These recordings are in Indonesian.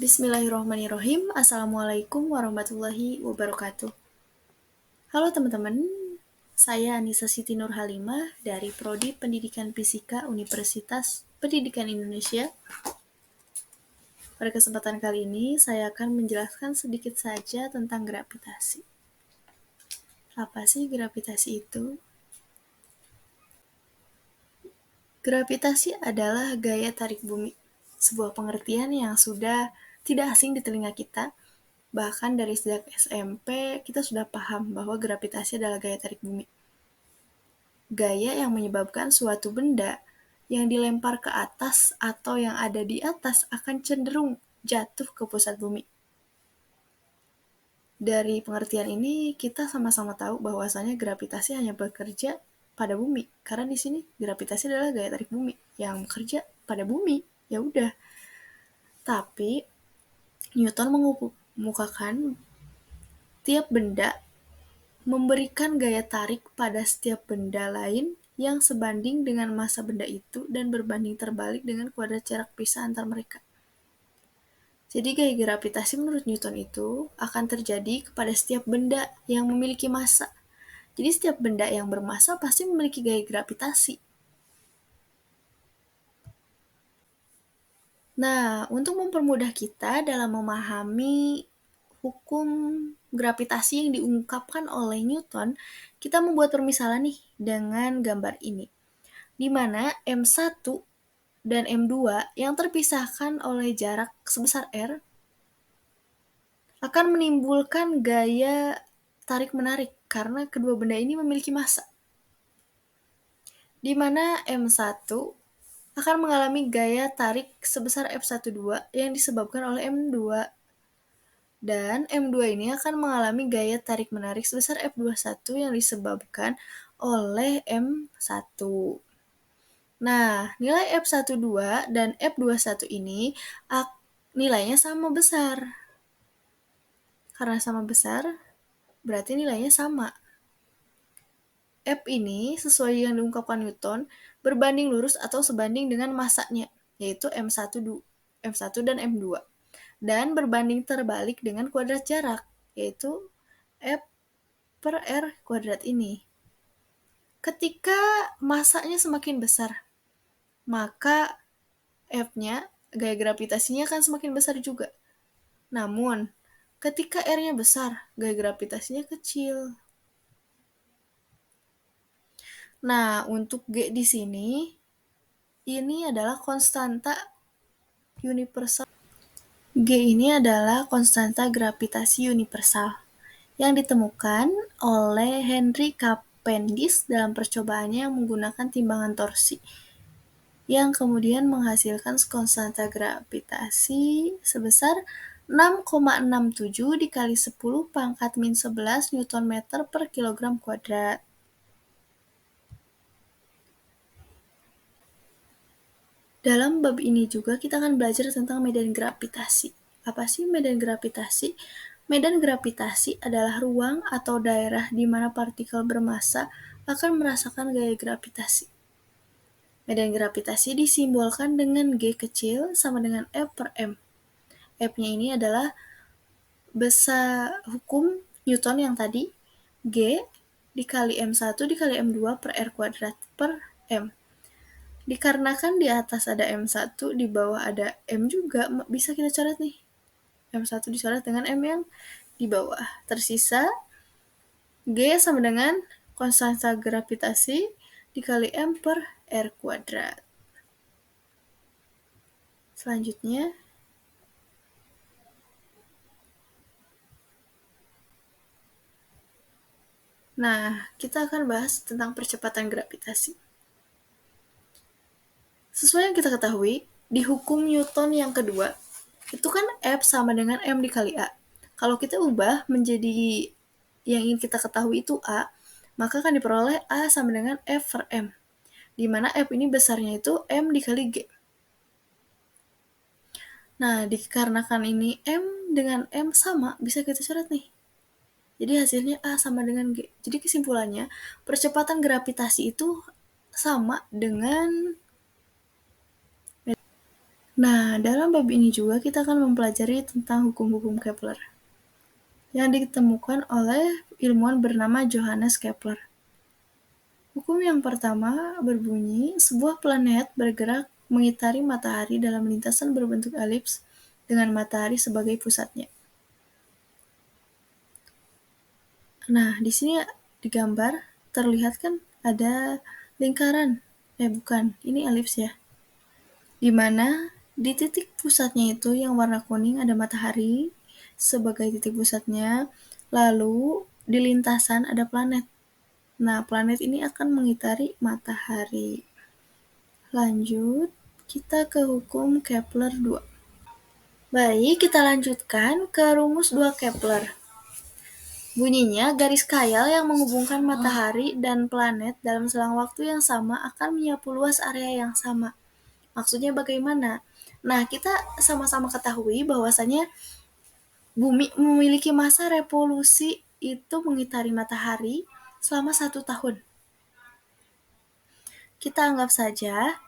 Bismillahirrahmanirrahim. Assalamualaikum warahmatullahi wabarakatuh. Halo teman-teman, saya Anissa Siti Nurhalimah dari Prodi Pendidikan Fisika Universitas Pendidikan Indonesia. Pada kesempatan kali ini, saya akan menjelaskan sedikit saja tentang gravitasi. Apa sih gravitasi itu? Gravitasi adalah gaya tarik bumi, sebuah pengertian yang sudah tidak asing di telinga kita. Bahkan dari sejak SMP, kita sudah paham bahwa gravitasi adalah gaya tarik bumi. Gaya yang menyebabkan suatu benda yang dilempar ke atas atau yang ada di atas akan cenderung jatuh ke pusat bumi. Dari pengertian ini, kita sama-sama tahu bahwasanya gravitasi hanya bekerja pada bumi. Karena di sini gravitasi adalah gaya tarik bumi yang bekerja pada bumi. Ya udah. Tapi Newton mengemukakan tiap benda memberikan gaya tarik pada setiap benda lain yang sebanding dengan massa benda itu dan berbanding terbalik dengan kuadrat jarak pisah antar mereka. Jadi gaya gravitasi menurut Newton itu akan terjadi kepada setiap benda yang memiliki massa. Jadi setiap benda yang bermassa pasti memiliki gaya gravitasi. Nah, untuk mempermudah kita dalam memahami hukum gravitasi yang diungkapkan oleh Newton, kita membuat permisalan nih dengan gambar ini, di mana M1 dan M2 yang terpisahkan oleh jarak sebesar R akan menimbulkan gaya tarik-menarik karena kedua benda ini memiliki massa, di mana M1 akan mengalami gaya tarik sebesar F12 yang disebabkan oleh M2. Dan M2 ini akan mengalami gaya tarik-menarik sebesar F21 yang disebabkan oleh M1. Nah, nilai F12 dan F21 ini nilainya sama besar. Karena sama besar, berarti nilainya sama. F ini, sesuai yang diungkapkan Newton, berbanding lurus atau sebanding dengan massanya, yaitu M1 dan M2. Dan berbanding terbalik dengan kuadrat jarak, yaitu F per R kuadrat ini. Ketika massanya semakin besar, maka F-nya, gaya gravitasinya akan semakin besar juga. Namun, ketika R-nya besar, gaya gravitasinya kecil. Nah, untuk G di sini, ini adalah konstanta universal. G ini adalah konstanta gravitasi universal yang ditemukan oleh Henry Cavendish dalam percobaannya menggunakan timbangan torsi, yang kemudian menghasilkan konstanta gravitasi sebesar 6,67 dikali 10 pangkat min 11 Newton meter per kilogram kuadrat. Dalam bab ini juga kita akan belajar tentang medan gravitasi. Apa sih medan gravitasi? Medan gravitasi adalah ruang atau daerah di mana partikel bermassa akan merasakan gaya gravitasi. Medan gravitasi disimbolkan dengan G kecil sama dengan F per M. F-nya ini adalah besar hukum Newton yang tadi, G dikali M1 dikali M2 per R kuadrat per M. Dikarenakan di atas ada M1, di bawah ada M juga, bisa kita coret nih. M1 dicoret dengan M yang di bawah. Tersisa G sama dengan konstanta gravitasi dikali M per R kuadrat. Selanjutnya, kita akan bahas tentang percepatan gravitasi. Sesuai yang kita ketahui, di hukum Newton yang kedua, itu kan F sama dengan M dikali A. Kalau kita ubah menjadi yang ingin kita ketahui itu A, maka akan diperoleh A sama dengan F per M, di mana F ini besarnya itu M dikali G. Nah, dikarenakan ini M dengan M sama, bisa kita coret nih. Jadi hasilnya A sama dengan G. Jadi kesimpulannya, percepatan gravitasi itu sama dengan Nah, dalam bab ini juga kita akan mempelajari tentang hukum-hukum Kepler yang ditemukan oleh ilmuwan bernama Johannes Kepler. Hukum yang pertama berbunyi, sebuah planet bergerak mengitari matahari dalam lintasan berbentuk elips dengan matahari sebagai pusatnya. Nah, di sini digambar terlihat kan ada lingkaran. Bukan, ini elips ya. Di mana di titik pusatnya itu yang warna kuning ada matahari sebagai titik pusatnya, lalu di lintasan ada planet. Nah, planet ini akan mengitari matahari. Lanjut, kita ke hukum Kepler 2. Baik, kita lanjutkan ke rumus 2 Kepler. Bunyinya, garis khayal yang menghubungkan matahari dan planet dalam selang waktu yang sama akan menyapu luas area yang sama. Maksudnya bagaimana? Nah, kita sama-sama ketahui bahwasanya Bumi memiliki masa revolusi itu mengitari matahari selama 1 tahun. Kita anggap saja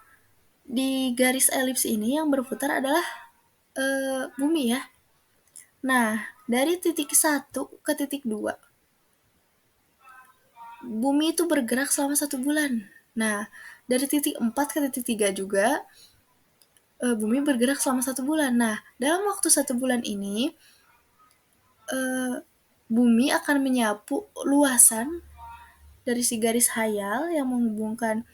di garis elips ini yang berputar adalah bumi ya. Nah, dari titik 1 ke titik 2, bumi itu bergerak selama 1 bulan. Nah, dari titik 4 ke titik 3 juga, bumi bergerak selama 1 bulan. Nah, dalam waktu 1 bulan ini, bumi akan menyapu luasan dari si garis khayal yang menghubungkan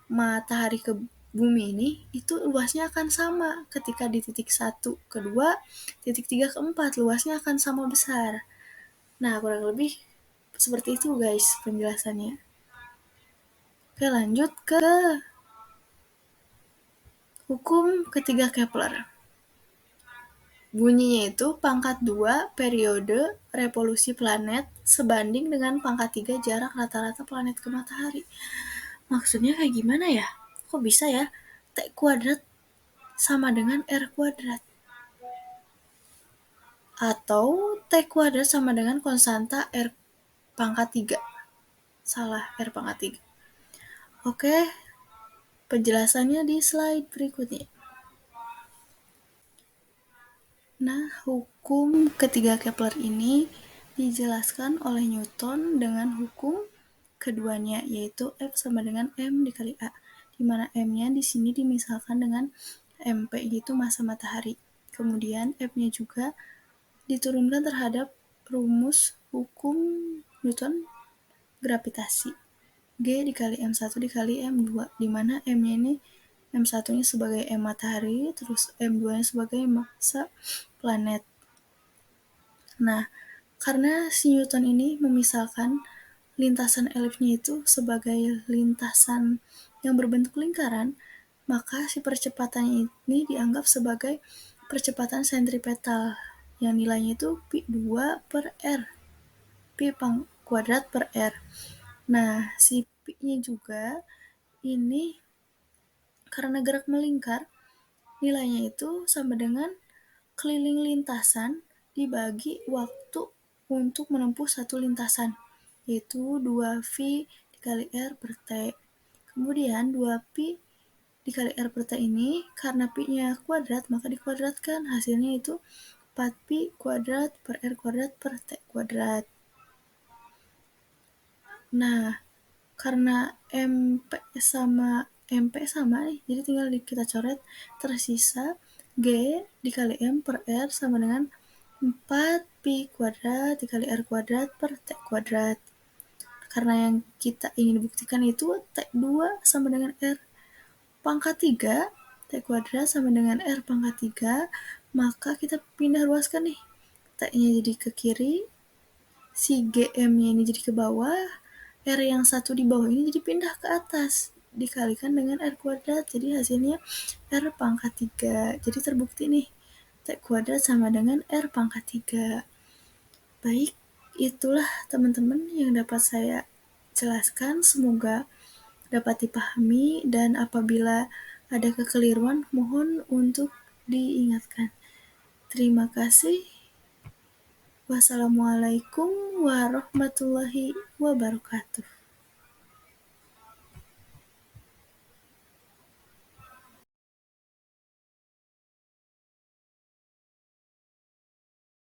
matahari ke bumi ini, itu luasnya akan sama ketika di titik 1 ke 2, titik 3 ke 4, luasnya akan sama besar. Nah, kurang lebih seperti itu guys penjelasannya. Oke, lanjut ke hukum ketiga Kepler. Bunyinya itu pangkat 2 periode revolusi planet sebanding dengan pangkat 3 jarak rata-rata planet ke matahari. Maksudnya kayak gimana ya? Kok bisa ya? T kuadrat sama dengan R kuadrat. Atau T kuadrat sama dengan konstanta R pangkat 3. Salah, R pangkat 3. Oke, penjelasannya di slide berikutnya. Nah, hukum ketiga Kepler ini dijelaskan oleh Newton dengan hukum keduanya, yaitu F sama dengan M dikali A, di mana M-nya di sini dimisalkan dengan MP, yaitu massa matahari. Kemudian F-nya juga diturunkan terhadap rumus hukum Newton gravitasi. G dikali M1 dikali M2, di mana M-nya ini M1-nya sebagai M matahari, terus M2-nya sebagai massa planet. Nah, karena si Newton ini memisahkan lintasan elipsnya itu sebagai lintasan yang berbentuk lingkaran, maka si percepatan ini dianggap sebagai percepatan sentripetal yang nilainya itu pi 2 per R, pi kuadrat per R. Nah, si pi-nya juga ini karena gerak melingkar, nilainya itu sama dengan keliling lintasan dibagi waktu untuk menempuh satu lintasan, yaitu 2V dikali R per T. Kemudian 2Pi dikali R per T ini, karena Pi-nya kuadrat, maka dikuadratkan. Hasilnya itu 4Pi kuadrat per R kuadrat per T kuadrat. Nah, karena MP sama nih, jadi tinggal kita coret, tersisa G dikali M per R sama dengan 4Pi kuadrat dikali R kuadrat per T kuadrat. Karena yang kita ingin buktikan itu T2 sama dengan R pangkat 3, T kuadrat sama dengan R pangkat 3, maka kita pindah ruaskan nih. T-nya jadi ke kiri, si GM-nya ini jadi ke bawah, R yang satu di bawah ini jadi pindah ke atas, dikalikan dengan R kuadrat, jadi hasilnya R pangkat 3. Jadi terbukti nih, T kuadrat sama dengan R pangkat 3. Baik, itulah teman-teman yang dapat saya jelaskan. Semoga dapat dipahami, dan apabila ada kekeliruan mohon untuk diingatkan. Terima kasih. Wassalamualaikum warahmatullahi wabarakatuh.